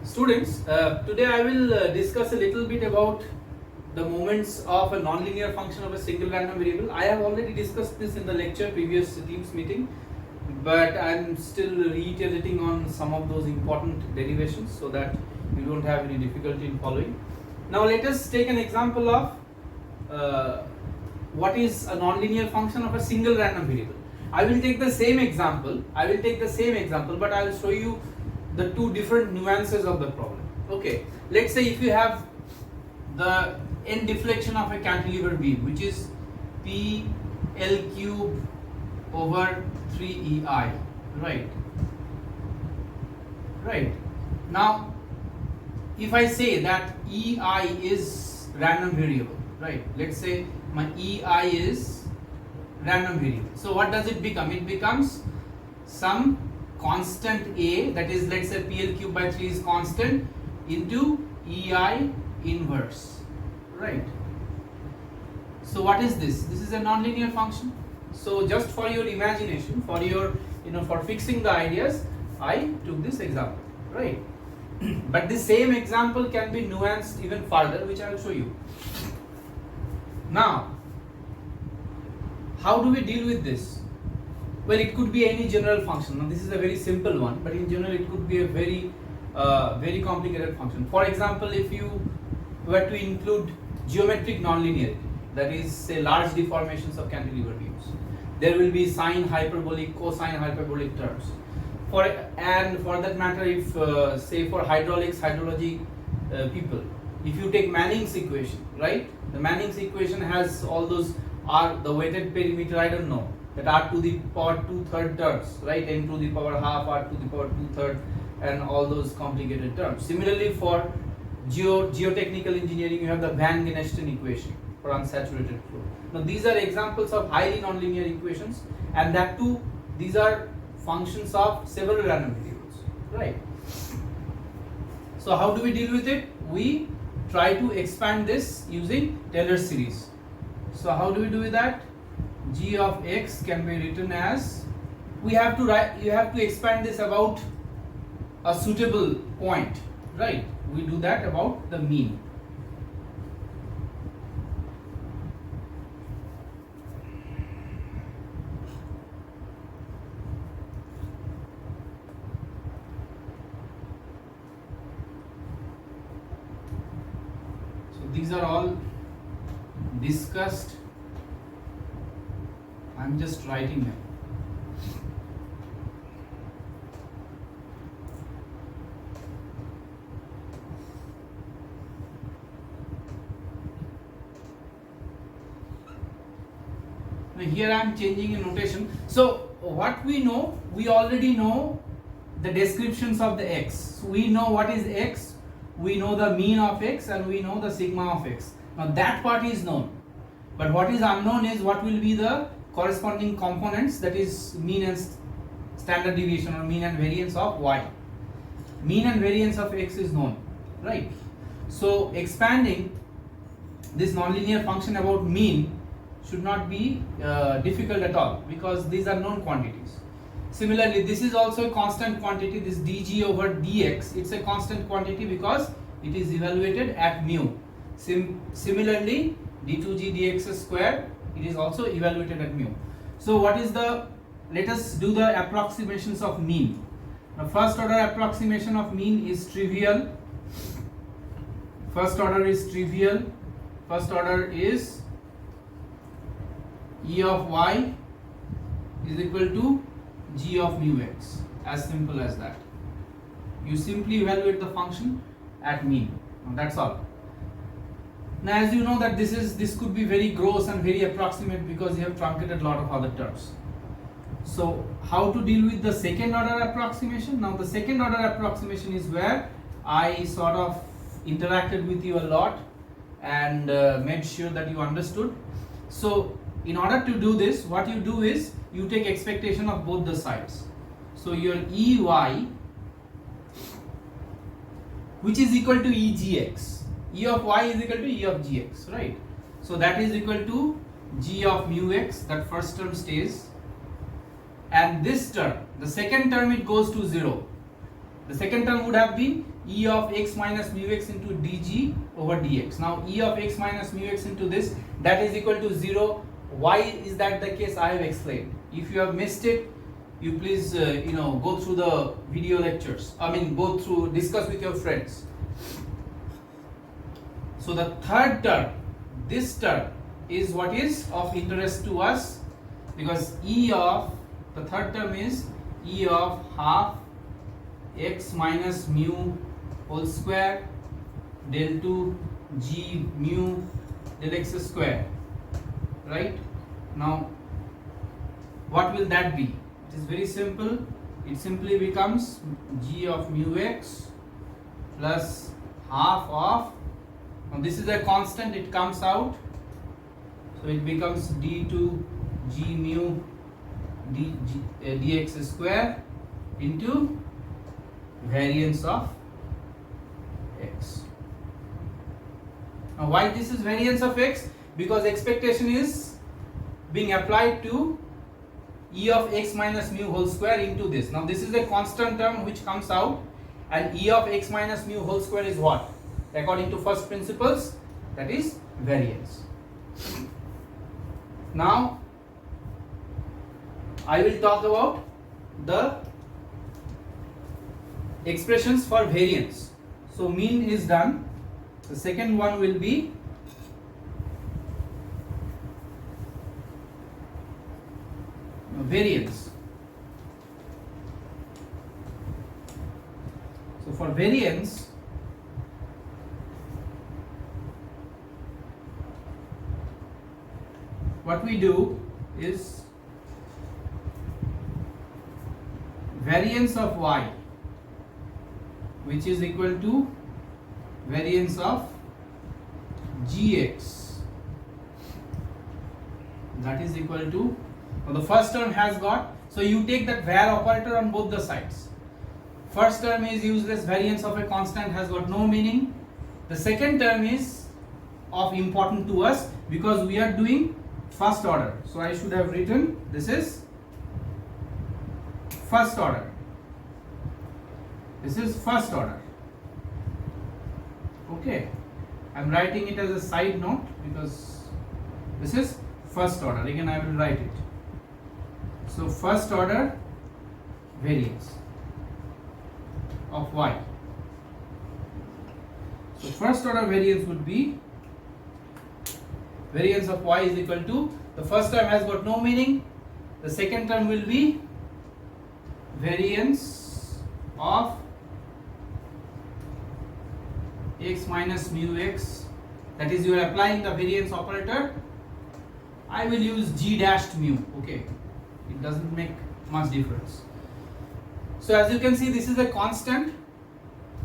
Students, today I will discuss a little bit about the moments of a nonlinear function of a single random variable. I have already discussed this in the lecture previous Teams meeting, but I am still reiterating on some of those important derivations so that you don't have any difficulty in following. Now let us take an example of what is a nonlinear function of a single random variable. I will take the same example, but I will show you the two different nuances of the problem. Okay, let's say if you have the end deflection of a cantilever beam, which is PL cube over 3EI, right? Now, if I say that EI is random variable, right? Let's say my EI is random variable. So what does it become? It becomes some constant A, that is, let's say PL cube by 3 is constant, into EI inverse, right? So what is this? This is a nonlinear function. So just for your imagination, for your, for fixing the ideas, I took this example, right? But the same example can be nuanced even further, which I will show you. Now, how do we deal with this? Well, it could be any general function. Now this is a very simple one, but in general it could be a very very complicated function. For example, if you were to include geometric nonlinearity, that is, say, large deformations of cantilever beams, there will be sine hyperbolic, cosine hyperbolic terms. For that matter, if say for hydraulics, hydrology people, if you take Manning's equation, right? The Manning's equation has all those R, the weighted perimeter, I don't know, that R to the power 2/3 terms, right? N to the power half, R to the power 2/3, and all those complicated terms. Similarly, for geotechnical engineering, you have the Van Genesten equation for unsaturated flow. Now these are examples of highly nonlinear equations, and that too, these are functions of several random variables, right? So how do we deal with it? We try to expand this using Taylor's series. So how do we do that? G of x can be written as, you have to expand this about a suitable point, right? We do that about the mean. So these are all discussed. I'm just writing them. Now here I am changing a notation. So what we know, we already know the descriptions of the x. So we know what is x, we know the mean of x, and we know the sigma of x. Now that part is known. But what is unknown is what will be the corresponding components, that is mean and standard deviation, or mean and variance of y. Mean and variance of x is known, right? So expanding this nonlinear function about mean should not be difficult at all, because these are known quantities. Similarly, this is also a constant quantity, this dg over dx, it's a constant quantity because it is evaluated at mu. Similarly, d2g dx square, it is also evaluated at mu. So what is let us do the approximations of mean. Now first order approximation of mean is trivial. First order is E of y is equal to g of mu x. As simple as that. You simply evaluate the function at mean. Now that's all. Now as you know that this could be very gross and very approximate because you have truncated a lot of other terms. So how to deal with the second order approximation? Now the second order approximation is where I sort of interacted with you a lot and made sure that you understood. So in order to do this, what you do is you take expectation of both the sides. So your EY, which is equal to EGX. E of y is equal to E of gx, right? So that is equal to g of mu x, that first term stays, and this term, the second term, it goes to 0. The second term would have been e of x minus mu x into dg over dx. Now e of x minus mu x into this, that is equal to 0. Why is that the case? I have explained. If you have missed it, you please go through the video lectures. Go through, discuss with your friends. So the third term, this term is what is of interest to us, because the third term is e of half x minus mu whole square del 2 g mu del x square, right? Now what will that be? It is very simple. It simply becomes g of mu x plus half of, now this is a constant, it comes out, so it becomes d2 g mu dx square into variance of x. Now why this is variance of x? Because expectation is being applied to e of x minus mu whole square into this. Now this is a constant term which comes out, and e of x minus mu whole square is what? According to first principles, that is variance. Now I will talk about the expressions for variance. So mean is done. The second one will be variance. So for variance, what we do is variance of y, which is equal to variance of gx, that is equal to, now the first term has got, so you take that var operator on both the sides. First term is useless, variance of a constant has got no meaning. The second term is of important to us because we are doing first order. So I should have written, this is first order. This is first order. Okay, I am writing it as a side note because this is first order. Again I will write it. So first order variance of y. So first order variance would be variance of y is equal to, the first term has got no meaning, the second term will be variance of x minus mu x, that is you are applying the variance operator. I will use g dashed mu, okay, it doesn't make much difference. So as you can see, this is a constant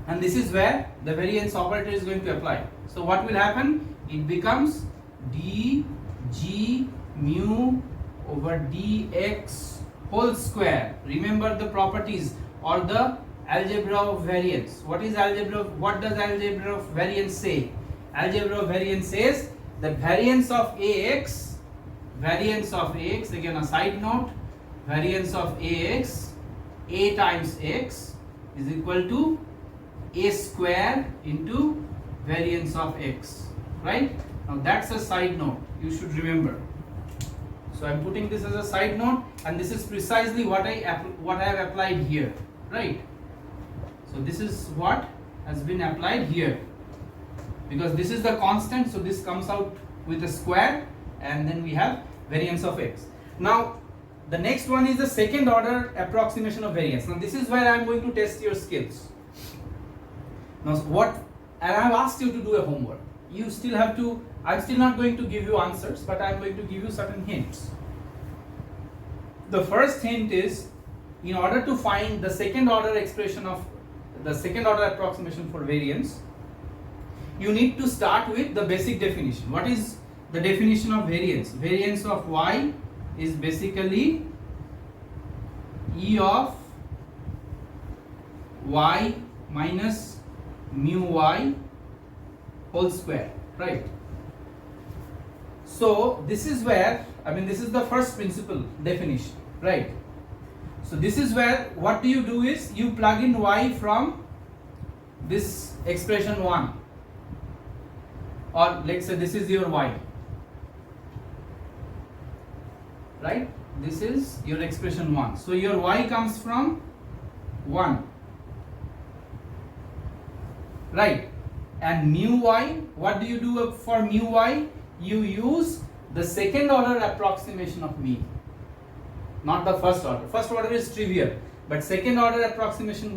and this is where the variance operator is going to apply. So what will happen? It becomes d g mu over dx whole square. Remember the properties or the algebra of variance. What is algebra? What does algebra of variance say? Algebra of variance says that variance of ax, again a side note, variance of ax, a times x is equal to a square into variance of x, right? Now that's a side note, you should remember. So I'm putting this as a side note, and this is precisely what I have applied here, right? So this is what has been applied here, because this is the constant, so this comes out with a square, and then we have variance of x. Now the next one is the second order approximation of variance. Now this is where I am going to test your skills. Now and I have asked you to do a homework. You still have to, I'm still not going to give you answers, but I am going to give you certain hints. The first hint is, in order to find the second order expression of the second order approximation for variance, you need to start with the basic definition. What is the definition of variance? Variance of y is basically e of y minus mu y whole square, right? So this is where, this is the first principle definition, right? So this is where what you do is you plug in y from this expression 1, or let's say this is your y, right? This is your expression 1. So your y comes from 1, right? And mu y, what do you do for mu y? You use the second order approximation of mean, not the first order. First order is trivial, but second order approximation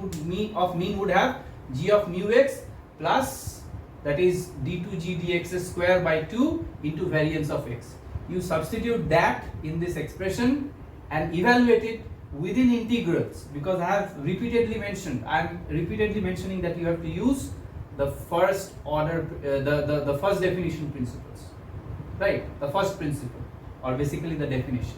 of mean would have g of mu x plus, that is d2g dx square by 2 into variance of x. You substitute that in this expression and evaluate it within integrals, because I have repeatedly mentioned, I am repeatedly mentioning that you have to use the first order, the first definition principles, right? The first principle, or basically the definition.